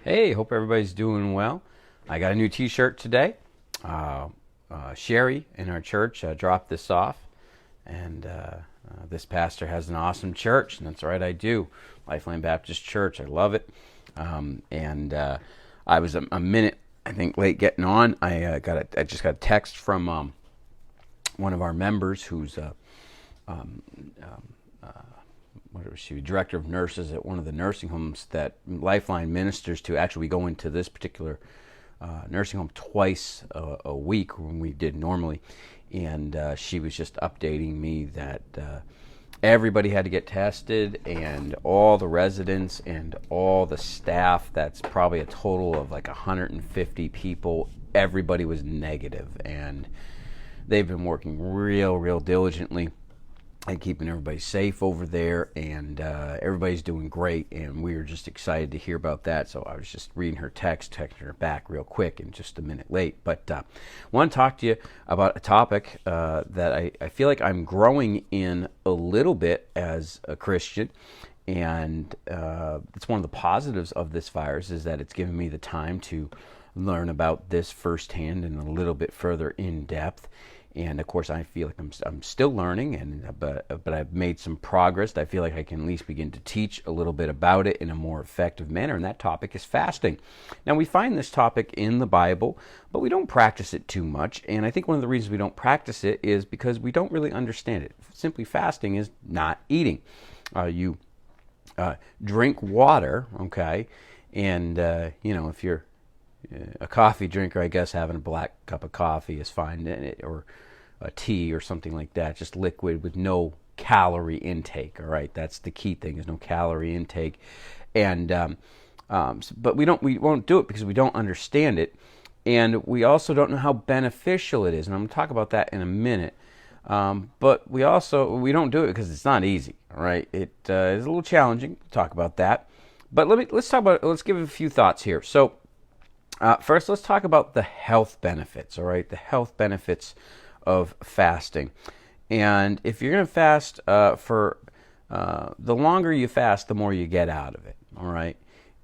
Hey, hope everybody's doing well. I got a new T-shirt today. Sherry in our church dropped this off, and this pastor has an awesome church, and that's right, I do. Lifeline Baptist Church, I love it. And I was a minute, I think, late getting on. I just got a text from one of our members who's what was she, director of nurses at one of the nursing homes that Lifeline ministers to. Actually, we go into this particular nursing home twice a week when we did normally, and she was just updating me that everybody had to get tested, and all the residents and all the staff, that's probably a total of like 150 people, everybody was negative, and they've been working real diligently and keeping everybody safe over there, and everybody's doing great, and we were just excited to hear about that. So I was just reading her texting her back real quick and just a minute late. But I want to talk to you about a topic that I feel like I'm growing in a little bit as a Christian, and it's one of the positives of this virus is that it's given me the time to learn about this firsthand and a little bit further in depth. And of course, I feel like I'm still learning, but I've made some progress. I feel like I can at least begin to teach a little bit about it in a more effective manner, and that topic is fasting. Now, we find this topic in the Bible, but we don't practice it too much, and I think one of the reasons we don't practice it is because we don't really understand it. Simply, fasting is not eating. You drink water, okay, and if you're a coffee drinker, I guess having a black cup of coffee is fine, or a tea or something like that, just liquid with no calorie intake. All right, that's the key thing, is no calorie intake. And but we won't do it because we don't understand it, and we also don't know how beneficial it is. And I'm going to talk about that in a minute. But we don't do it because it's not easy. All right, it is a little challenging to talk about that. But let's give it a few thoughts here. So. First, let's talk about the health benefits, all right? The health benefits of fasting. And if you're going to fast the longer you fast, the more you get out of it, all right?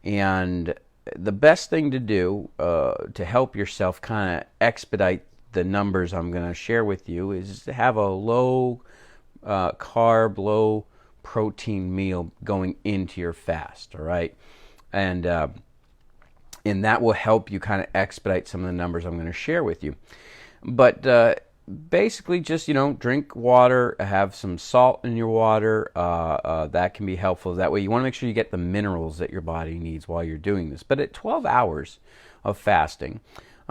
And the best thing to do to help yourself kind of expedite the numbers I'm going to share with you is to have a low carb, low protein meal going into your fast, all right? And that will help you kind of expedite some of the numbers I'm going to share with you. But basically, just drink water, have some salt in your water. That can be helpful. That way, you want to make sure you get the minerals that your body needs while you're doing this. But at 12 hours of fasting,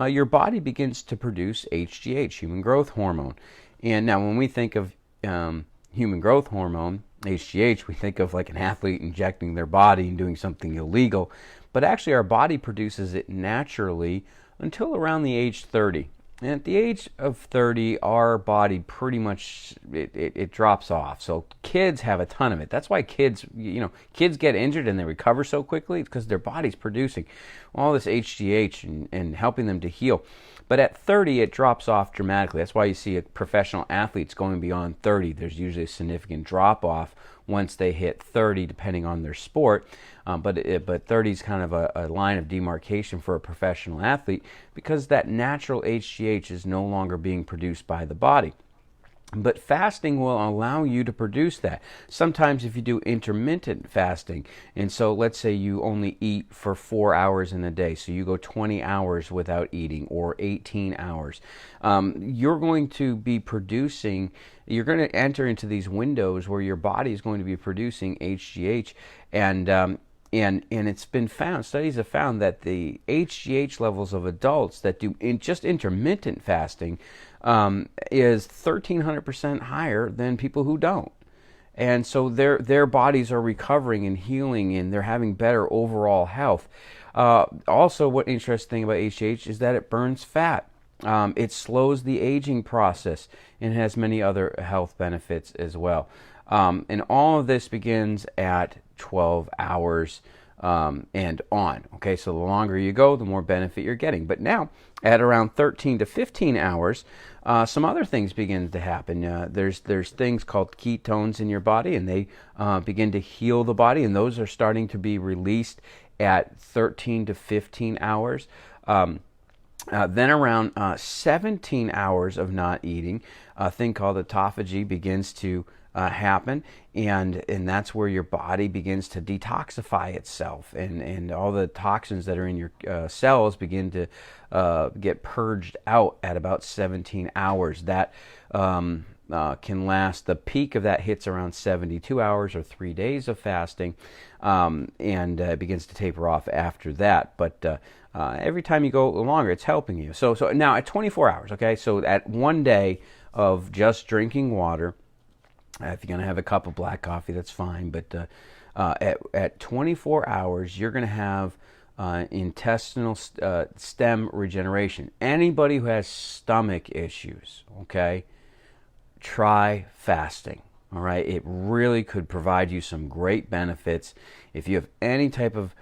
your body begins to produce HGH, human growth hormone. And now, when we think of human growth hormone, HGH, we think of like an athlete injecting their body and doing something illegal. But actually, our body produces it naturally until around the age 30. And at the age of 30, our body pretty much, it drops off. So kids have a ton of it. That's why kids get injured and they recover so quickly. It's because their body's producing all this HGH and helping them to heal. But at 30, it drops off dramatically. That's why you see professional athletes going beyond 30. There's usually a significant drop off once they hit 30, depending on their sport. But 30 is kind of a line of demarcation for a professional athlete because that natural HGH is no longer being produced by the body. But fasting will allow you to produce that. Sometimes if you do intermittent fasting, and so let's say you only eat for 4 hours in a day, so you go 20 hours without eating or 18 hours, you're going to enter into these windows where your body is going to be producing HGH, and it's been found, studies have found that the HGH levels of adults that do just intermittent fasting is 1,300% higher than people who don't. And so their bodies are recovering and healing, and they're having better overall health. Also, what interesting thing about HGH is that it burns fat. It slows the aging process and has many other health benefits as well. And all of this begins at 12 hours and on. Okay, so the longer you go, the more benefit you're getting. But now, at around 13 to 15 hours, some other things begin to happen. There's things called ketones in your body, and they begin to heal the body, and those are starting to be released, at 13 to 15 hours. Then around 17 hours of not eating, a thing called autophagy begins to happen, and that's where your body begins to detoxify itself, and all the toxins that are in your cells begin to get purged out at about 17 hours. That can last, the peak of that hits around 72 hours or 3 days of fasting, and it begins to taper off after that. But every time you go longer, it's helping you. So now at 24 hours, okay, so at 1 day of just drinking water, if you're going to have a cup of black coffee, that's fine. But at 24 hours, you're going to have intestinal stem regeneration. Anybody who has stomach issues, okay, try fasting. All right, it really could provide you some great benefits. If you have any type of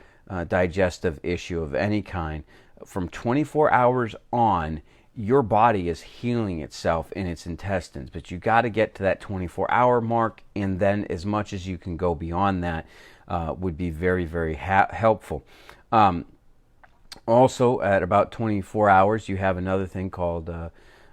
digestive issue of any kind, from 24 hours on, your body is healing itself in its intestines. But you got to get to that 24-hour mark, and then as much as you can go beyond that would be very, very helpful. Also, at about 24 hours, you have another thing called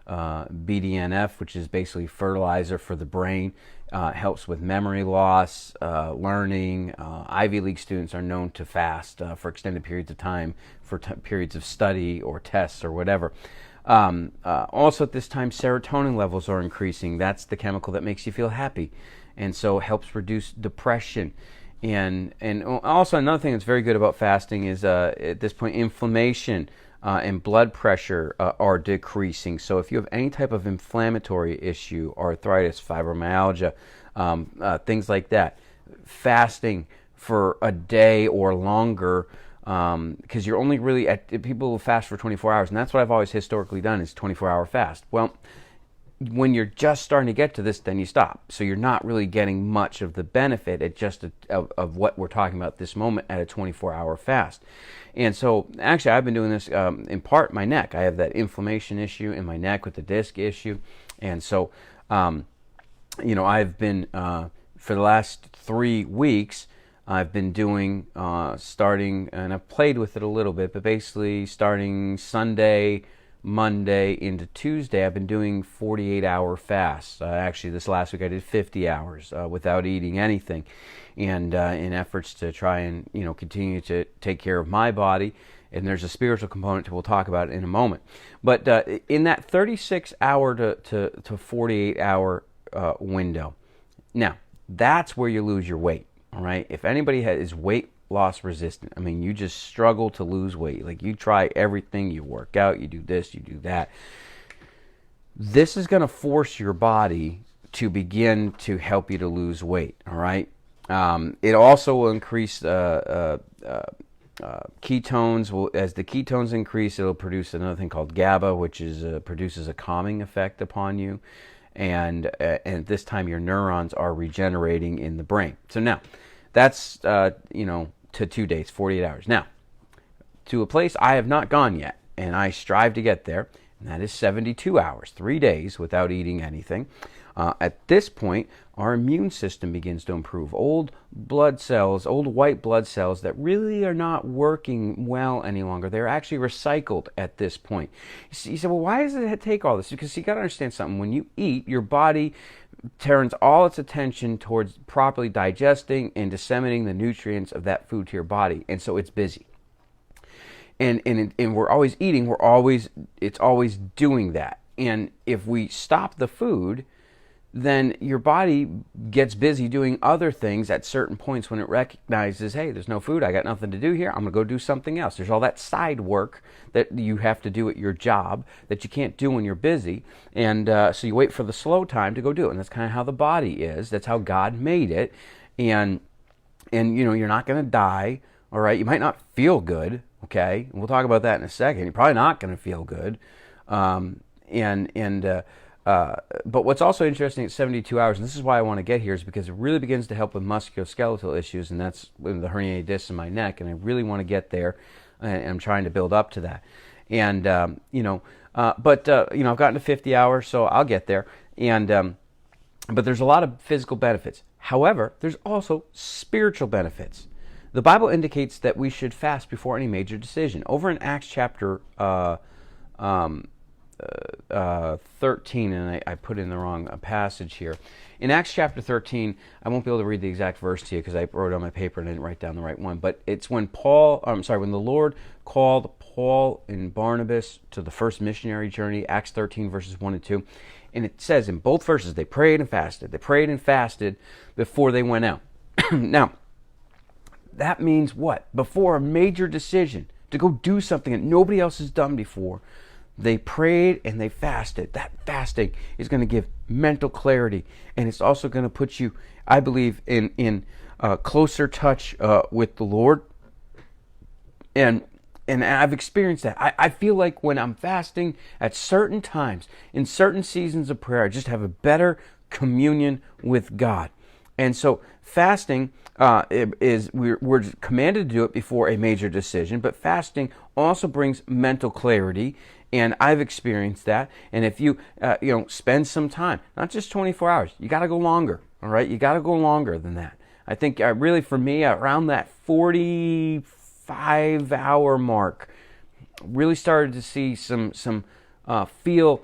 BDNF, which is basically fertilizer for the brain. Helps with memory loss, learning. Ivy League students are known to fast for extended periods of time, for periods of study or tests or whatever. Also at this time, serotonin levels are increasing. That's the chemical that makes you feel happy, and so helps reduce depression. And also another thing that's very good about fasting is at this point, inflammation and blood pressure are decreasing. So if you have any type of inflammatory issue, arthritis, fibromyalgia, things like that, fasting for a day or longer, because you're only really people will fast for 24 hours, and that's what I've always historically done, is 24-hour fast. Well, when you're just starting to get to this, then you stop. So you're not really getting much of the benefit of what we're talking about this moment at a 24-hour fast. And so actually I've been doing this in part my neck. I have that inflammation issue in my neck with the disc issue. And so, I've been, for the last 3 weeks, I've been doing, starting, and I've played with it a little bit, but basically starting Sunday, Monday into Tuesday, I've been doing 48-hour fasts. Actually, this last week I did 50 hours without eating anything, and in efforts to try and continue to take care of my body. And there's a spiritual component that we'll talk about in a moment. But in that 36-hour to 48-hour window, now that's where you lose your weight. All right, if anybody is weight loss resistant, I mean, you just struggle to lose weight. Like, you try everything, you work out, you do this, you do that. This is going to force your body to begin to help you to lose weight. All right. It also will increase ketones. As the ketones increase, it'll produce another thing called GABA, which produces a calming effect upon you. And at this time, your neurons are regenerating in the brain. So now, that's to 2 days, 48 hours. Now, to a place I have not gone yet, and I strive to get there, and that is 72 hours, 3 days without eating anything. At this point, our immune system begins to improve. Old blood cells, old white blood cells that really are not working well any longer, they're actually recycled at this point. You say, well, why does it take all this? Because you got to understand something. When you eat, your body turns all its attention towards properly digesting and disseminating the nutrients of that food to your body, and so it's busy. And we're always eating. It's always doing that. And if we stop the food, then your body gets busy doing other things at certain points when it recognizes, hey, there's no food, I got nothing to do here, I'm going to go do something else. There's all that side work that you have to do at your job that you can't do when you're busy, and so you wait for the slow time to go do it, and that's kind of how the body is. That's how God made it, and you're not going to die, all right? You might not feel good, okay? We'll talk about that in a second. You're probably not going to feel good, but what's also interesting at 72 hours, and this is why I want to get here, is because it really begins to help with musculoskeletal issues, and that's with the herniated discs in my neck, and I really want to get there, and I'm trying to build up to that. And, I've gotten to 50 hours, so I'll get there. And, but there's a lot of physical benefits. However, there's also spiritual benefits. the Bible indicates that we should fast before any major decision. Over in Acts chapter 13, and I put in the wrong passage here. In Acts chapter 13, I won't be able to read the exact verse to you because I wrote it on my paper and I didn't write down the right one. But it's when when the Lord called Paul and Barnabas to the first missionary journey, Acts 13, verses 1 and 2. And it says in both verses, they prayed and fasted. They prayed and fasted before they went out. Now, that means what? Before a major decision, to go do something that nobody else has done before, they prayed and they fasted. That fasting is going to give mental clarity, and it's also going to put you, I believe, in closer touch with the Lord. And I've experienced that. I feel like when I'm fasting at certain times, in certain seasons of prayer, I just have a better communion with God. And so fasting we're commanded to do it before a major decision, but fasting also brings mental clarity. And I've experienced that. And if you, spend some time, not just 24 hours, you got to go longer. All right. You got to go longer than that. I think really for me, around that 45-hour mark, really started to see feel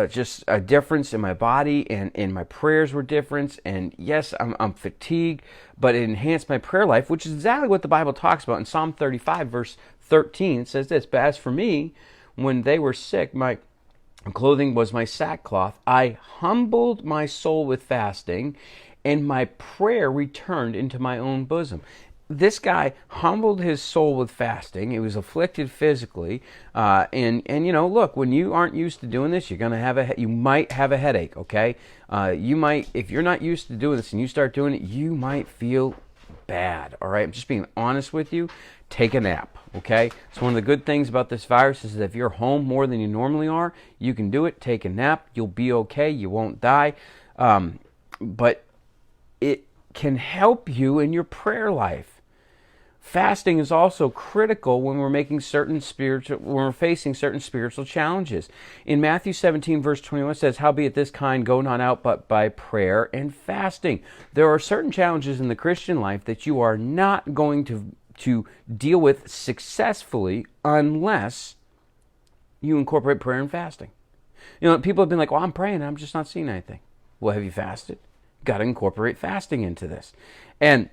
just a difference in my body, and my prayers were different. And yes, I'm fatigued, but it enhanced my prayer life, which is exactly what the Bible talks about in Psalm 35, verse 13. It says this: "But as for me, when they were sick, my clothing was my sackcloth. I humbled my soul with fasting, and my prayer returned into my own bosom." This guy humbled his soul with fasting. He was afflicted physically, and look, when you aren't used to doing this, you might have a headache. Okay, you might, if you're not used to doing this and you start doing it, you might feel bad. All right, I'm just being honest with you. Take a nap. Okay, so one of the good things about this virus is that if you're home more than you normally are, you can do it. Take a nap. You'll be okay. You won't die. But it can help you in your prayer life. Fasting is also critical when we're facing certain spiritual challenges. In Matthew 17, verse 21, it says, "Howbeit this kind go not out but by prayer and fasting." There are certain challenges in the Christian life that you are not going to deal with successfully unless you incorporate prayer and fasting. People have been like, "Well, I'm praying, I'm just not seeing anything." Well, have you fasted? Got to incorporate fasting into this. And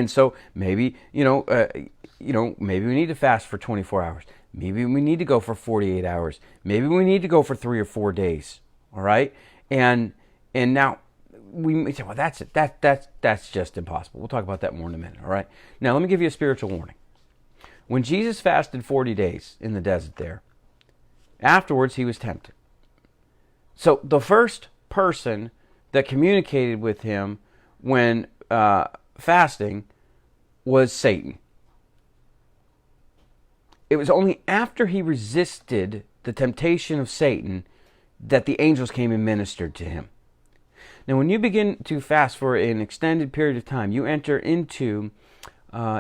so maybe, maybe we need to fast for 24 hours. Maybe we need to go for 48 hours. Maybe we need to go for 3 or 4 days. All right. And now we may say, well, that's it. That's just impossible. We'll talk about that more in a minute. All right. Now let me give you a spiritual warning. When Jesus fasted 40 days in the desert there, afterwards he was tempted. So the first person that communicated with him when fasting was Satan. It was only after he resisted the temptation of Satan that the angels came and ministered to him. Now, when you begin to fast for an extended period of time, you enter into,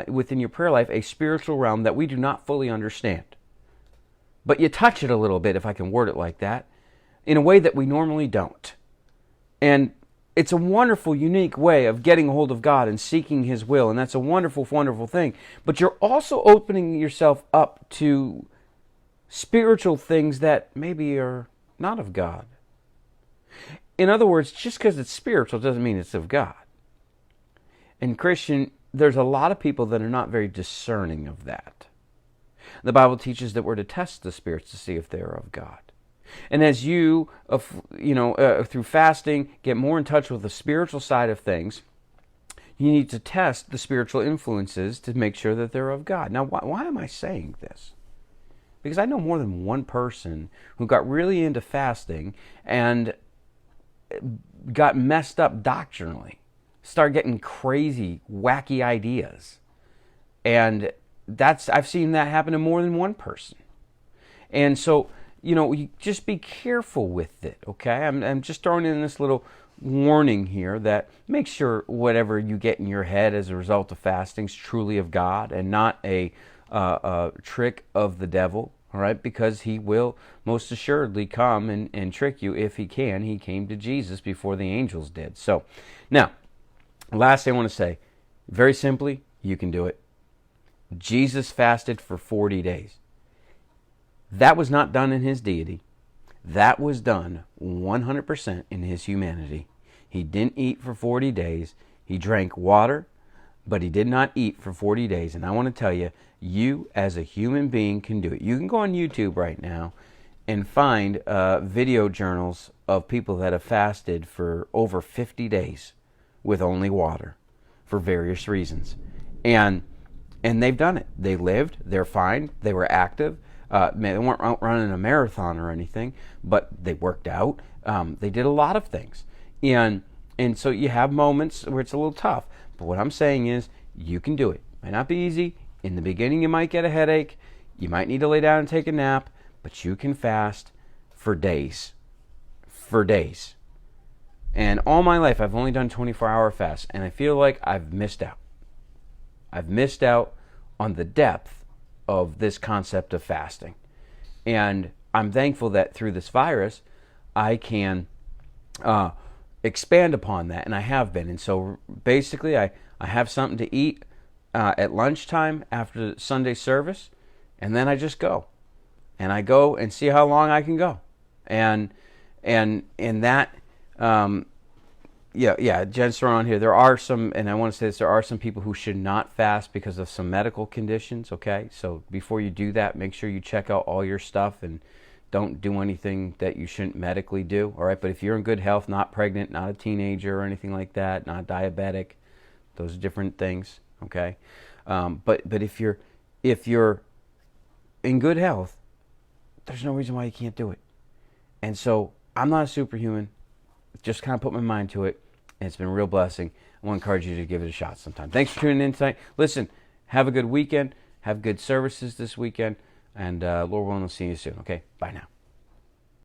within your prayer life, a spiritual realm that we do not fully understand. But you touch it a little bit, if I can word it like that, in a way that we normally don't. And it's a wonderful, unique way of getting a hold of God and seeking His will, and that's a wonderful, wonderful thing. But you're also opening yourself up to spiritual things that maybe are not of God. In other words, just because it's spiritual doesn't mean it's of God. And Christian, there's a lot of people that are not very discerning of that. The Bible teaches that we're to test the spirits to see if they are of God. And as you, through fasting, get more in touch with the spiritual side of things, you need to test the spiritual influences to make sure that they're of God. Now, why am I saying this? Because I know more than one person who got really into fasting and got messed up doctrinally, started getting crazy, wacky ideas. And I've seen that happen to more than one person. And so, you just be careful with it, okay? I'm just throwing in this little warning here that make sure whatever you get in your head as a result of fasting is truly of God and not a trick of the devil, all right? Because he will most assuredly come and trick you if he can. He came to Jesus before the angels did. So, now, last thing I want to say, very simply, You can do it. Jesus fasted for 40 days. That was not done in his deity. That was done 100% in his humanity. He didn't eat for 40 days. He drank water, but he did not eat for 40 days. And I want to tell you, you as a human being can do it. You can go on YouTube right now and find video journals of people that have fasted for over 50 days with only water for various reasons. And they've done it. They lived. They're fine. They were active. They weren't out running a marathon or anything, but they worked out. They did a lot of things. And so you have moments where it's a little tough. But what I'm saying is you can do it. It might not be easy. In the beginning, you might get a headache. You might need to lay down and take a nap. But you can fast for days. For days. And all my life, I've only done 24-hour fasts. And I feel like I've missed out. I've missed out on the depth of this concept of fasting. And I'm thankful that through this virus, I can expand upon that, and I have been. And so basically, I have something to eat at lunchtime after Sunday service, and then I just go. And I go and see how long I can go. And that... Yeah, Jen's thrown on here. There are some, and I want to say this, there are some people who should not fast because of some medical conditions, okay? So before you do that, make sure you check out all your stuff and don't do anything that you shouldn't medically do, all right? But if you're in good health, not pregnant, not a teenager or anything like that, not diabetic, those are different things, okay? But if you're in good health, there's no reason why you can't do it. And so I'm not a superhuman. Just kind of put my mind to it, and it's been a real blessing. I want to encourage you to give it a shot sometime. Thanks for tuning in tonight. Listen, have a good weekend. Have good services this weekend, and Lord willing, we'll see you soon. Okay, bye now.